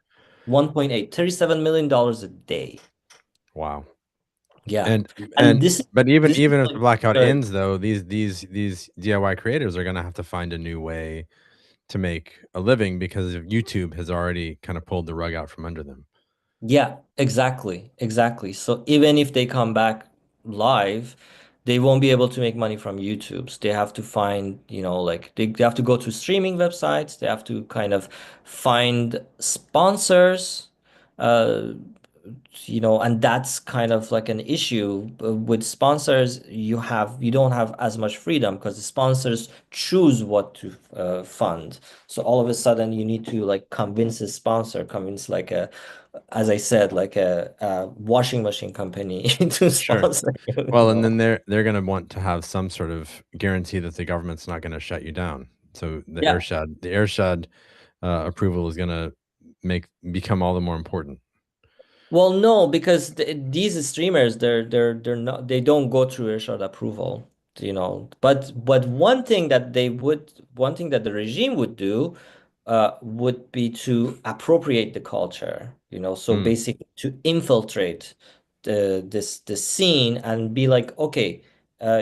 1.8, $37 million a day. Wow. Yeah. And And and but even this is even if the like blackout the ends though, these DIY creators are gonna have to find a new way to make a living because of YouTube has already kind of pulled the rug out from under them. Yeah, exactly. Exactly. So even if they come back live, they won't be able to make money from YouTube's. They have to find, like they have to go to streaming websites. They have to kind of find sponsors. Uh, and that's kind of like an issue with sponsors. You don't have as much freedom because the sponsors choose what to fund. So all of a sudden you need to like convince a sponsor, convince like as I said, like a washing machine company to Sure. sponsor Well, and then they're gonna want to have some sort of guarantee that the government's not gonna shut you down. So Yeah. The Irshad approval is gonna make become all the more important. Well, no, because these streamers, they're not, they don't go through Irshad approval, But one thing that the regime would do, would be to appropriate the culture, So Mm, basically to infiltrate the scene and be like, okay,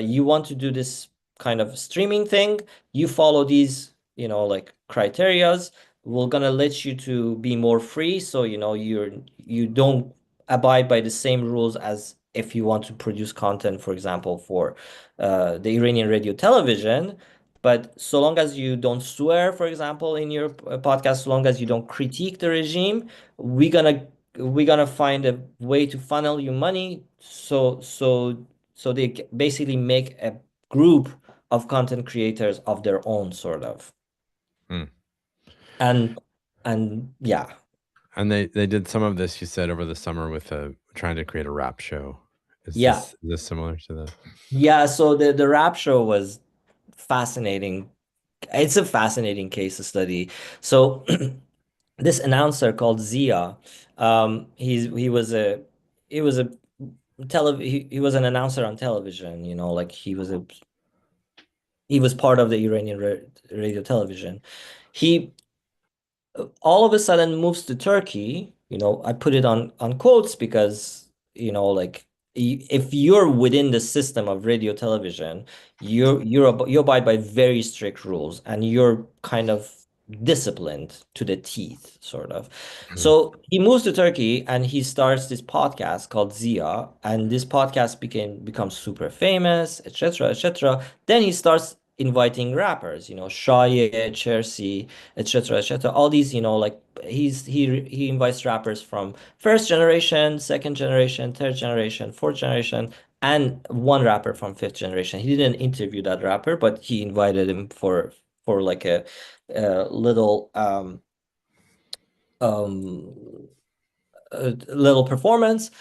you want to do this kind of streaming thing, you follow these, like criterias. We're gonna let you to be more free, so you don't abide by the same rules as if you want to produce content, for example, for the Iranian radio television. But so long as you don't swear, for example, in your podcast, so long as you don't critique the regime, we're gonna we're gonna find a way to funnel you money. So they basically make a group of content creators of their own, sort of. mm. And yeah. And they did some of this, you said, over the summer with trying to create a rap show. Yeah. Is this similar to that? Yeah, so the rap show was fascinating. It's a fascinating case study. So this announcer called Zia, he was a he was an announcer on television, like he was part of the Iranian radio television. He all of a sudden moves to Turkey. I put it on quotes because, like if you're within the system of radio television, you abide by very strict rules, and you're kind of disciplined to the teeth, sort of. Mm, So he moves to Turkey and he starts this podcast called Zia, and this podcast becomes super famous, etc., etc. Then he starts inviting rappers, Shaye, Chersi, etc., etc. All these, like he invites rappers from first generation, second generation, third generation, fourth generation, and one rapper from fifth generation. He didn't interview that rapper, but he invited him for like a little um little performance.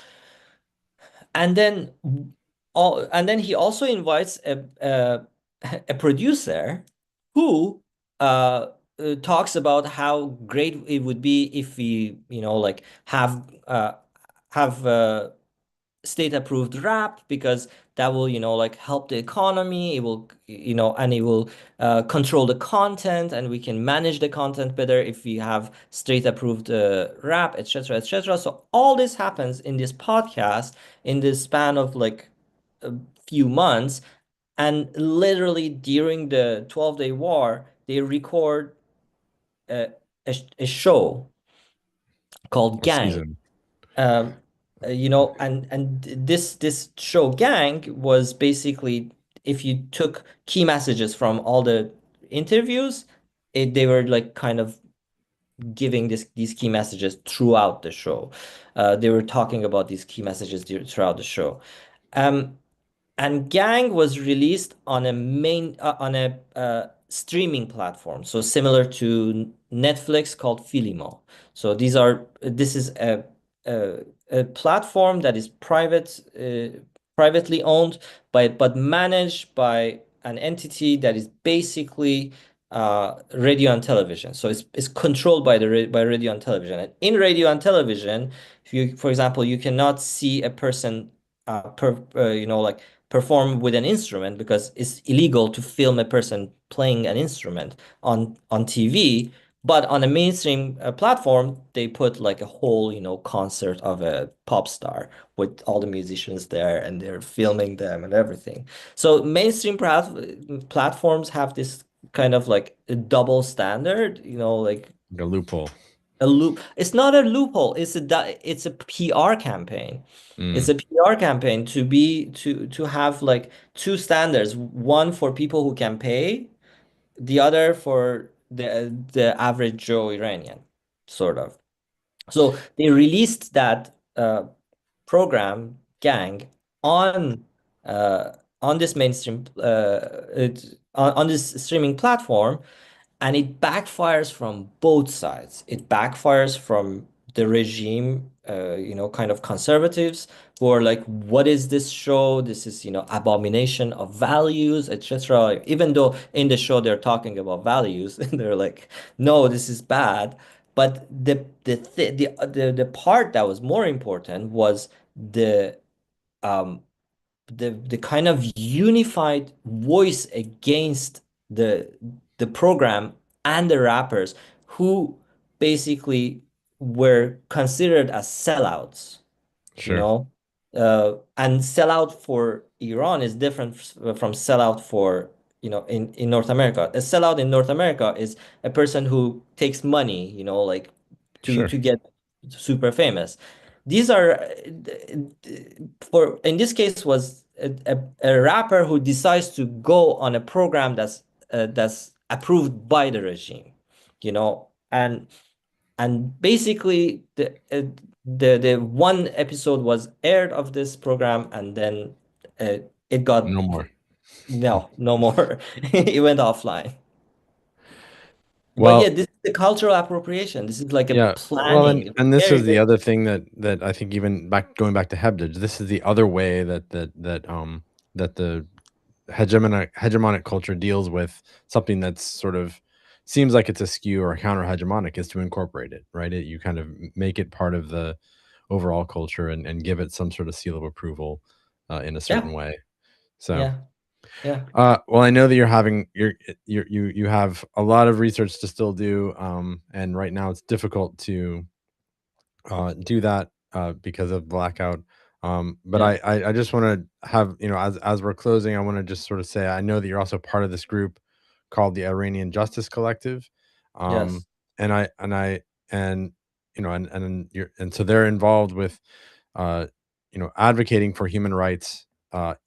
And then he also invites a producer who talks about how great it would be if we, like have state approved rap, because that will, like help the economy. It will, and it will control the content, and we can manage the content better if we have state approved rap, etc., etc. So all this happens in this podcast in this span of like a few months. And literally during the 12-day war, they record a, a show called A Gang. season. um and this show Gang was basically, if you took key messages from all the interviews, they were like kind of giving these key messages throughout the show. They were talking about these key messages throughout the show. um and Gang was released on a streaming platform, so similar to Netflix, called Filimo. So this is a platform that is privately owned, but managed by an entity that is basically radio and television. So it's controlled by by radio and television. And in radio and television, if you, for example, you cannot see a person like perform with an instrument, because it's illegal to film a person playing an instrument on TV. But on a mainstream platform, they put like a whole, concert of a pop star with all the musicians there, and they're filming them and everything. So mainstream platforms have this kind of like a double standard, like Like a loophole. a loop. It's not a loophole. It's a PR campaign. It's Mm, a PR campaign to have like two standards, one for people who can pay, the other for the average Joe Iranian, sort of. So they released that program Gang on on this mainstream on this streaming platform, and it backfires from both sides. It backfires from the regime, kind of conservatives who are like, "What is this show? This is, abomination of values, etc." Even though in the show they're talking about values, and they're like, "No, this is bad." But the part that was more important was um the kind of unified voice against the the program and the rappers, who basically were considered as sellouts, you sure. know. And sellout for Iran is different from sellout for, in North America. A sellout in North America is a person who takes money, like Sure. to get super famous. These are for in this case was a rapper who decides to go on a program that's approved by the regime, and basically the one episode was aired of this program, and then it got, No more. no more. It went offline. But yeah, Well, this is the cultural appropriation. This is like a yeah. Well, and planning, and this very, is the very. other thing that I think, even going back to Hebdage, this is the other way that the hegemonic culture deals with something that's sort of seems like it's askew or counter hegemonic, is to incorporate it, right? You kind of make it part of the overall culture, and give it some sort of seal of approval in a certain Yeah, way. So, yeah, yeah, well, I know that you have a lot of research to still do, and right now it's difficult to do that because of blackout. But yeah, I just want to have, as we're closing, I want to just sort of say, I know that you're also part of this group called the Iranian Justice Collective, um, yes, and and and so they're involved with uh, advocating for human rights,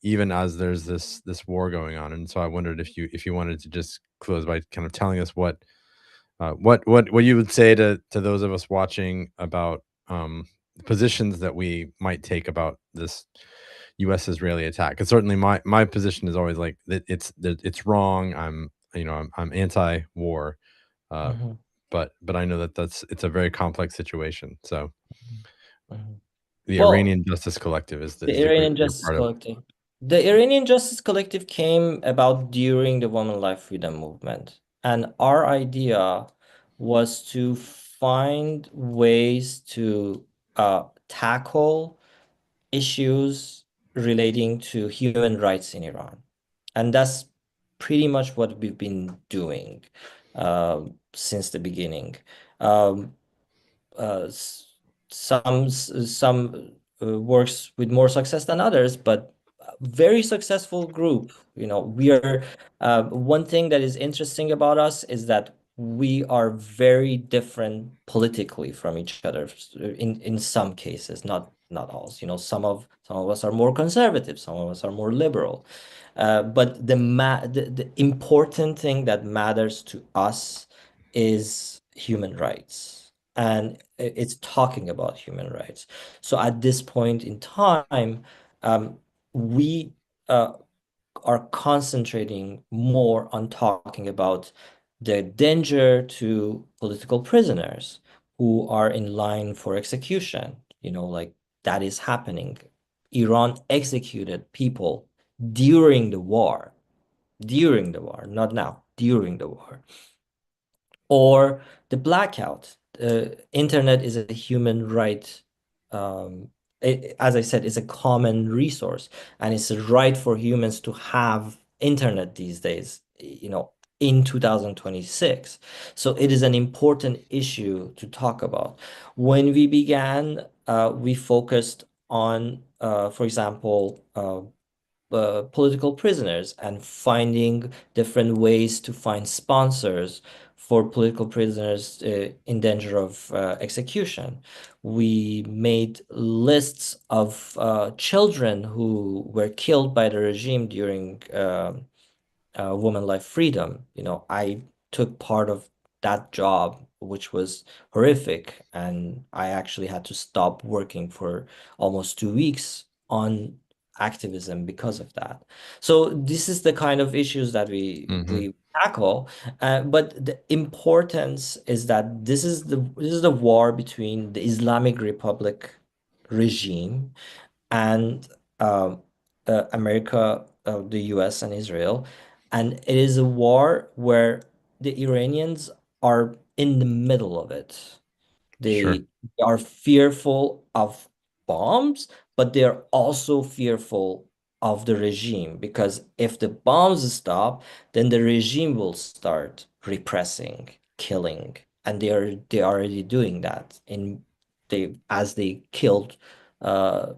even as there's this war going on. And so I wondered if you wanted to just close by kind of telling us What you would say to those of us watching about positions that we might take about this U.S. Israeli attack? Because certainly my position is always like that it's wrong. I'm anti-war, uh, Mhm, but I know that it's a very complex situation. So mhm. the Well, Iranian Justice Collective the is the group Iranian you're Justice part of. Collective. The Iranian Justice Collective came about during the Women Life Freedom movement. And our idea was to find ways to tackle issues relating to human rights in Iran. And that's pretty much what we've been doing since the beginning. Um, uh, some works with more success than others, but very successful group. We are one thing that is interesting about us is that we are very different politically from each other in some cases, not all. Some of us are more conservative, some of us are more liberal. But the important thing that matters to us is human rights, and it's talking about human rights. So at this point in time, we uh, are concentrating more on talking about the danger to political prisoners who are in line for execution. Like that is happening. Iran executed people during the war, not now, during the war. Or the blackout. Internet is a human right. As I said, it's a common resource, and it's a right for humans to have internet these days, in 2026. So it is an important issue to talk about. When we began, we focused on, for example, political prisoners and finding different ways to find sponsors for political prisoners in danger of execution. We made lists of children who were killed by the regime during Women Life Freedom. I took part of that job, which was horrific, and I actually had to stop working for almost 2 weeks on activism because of that. So this is the kind of issues that we Hmm. we tackle, but the importance is that this is the war between the Islamic Republic regime and um, America, the US, and Israel. And it is a war where the Iranians are in the middle of it. Sure. They are fearful of bombs, but they're also fearful of the regime because if the bombs stop, then the regime will start repressing, killing, and they're already doing that as they killed uh,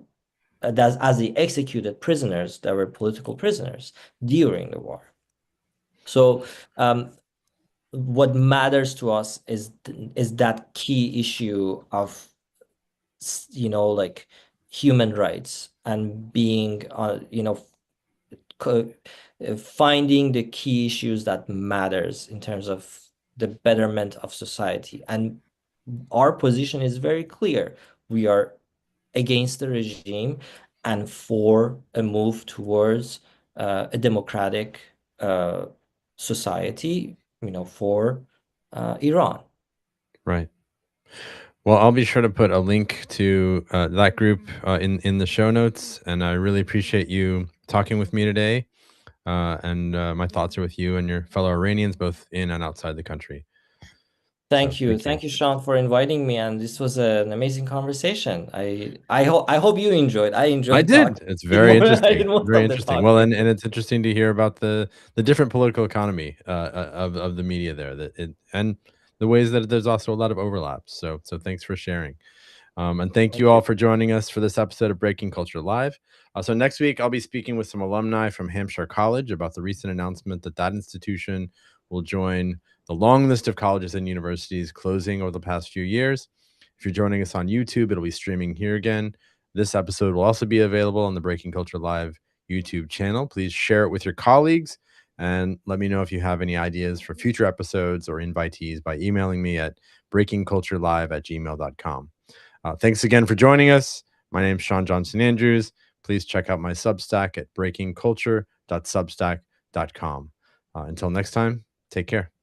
as they executed prisoners that were political prisoners during the war. So what matters to us is that key issue of like human rights and being co- finding the key issues that matters in terms of the betterment of society. And our position is very clear. We are against the regime and for a move towards a democratic uh, society, for Iran. Right. Well, I'll be sure to put a link to that group in the show notes, and I really appreciate you talking with me today. And my thoughts are with you and your fellow Iranians, both in and outside the country. So Thank you. thank you. Thank you, Sean, for inviting me. And this was an amazing conversation. I hope you enjoyed. I I enjoyed did. talking. It's I did very more. I interesting. did most Very of the interesting. Well, talking. and it's interesting to hear about the different political economy of the media there, and the ways that there's also a lot of overlaps. So thanks for sharing. And thank Thank you all you. for joining us for this episode of Breaking Culture Live. So next week, I'll be speaking with some alumni from Hampshire College about the recent announcement that institution will join the long list of colleges and universities closing over the past few years. If you're joining us on YouTube, it'll be streaming here again. This episode will also be available on the Breaking Culture Live YouTube channel. Please share it with your colleagues And let me know if you have any ideas for future episodes or invitees by emailing me at breakingculturelive@gmail.com. Thanks again for joining us. My name is Sean Johnson Andrews. Please check out my Substack at breakingculture.substack.com. Until next time, take care.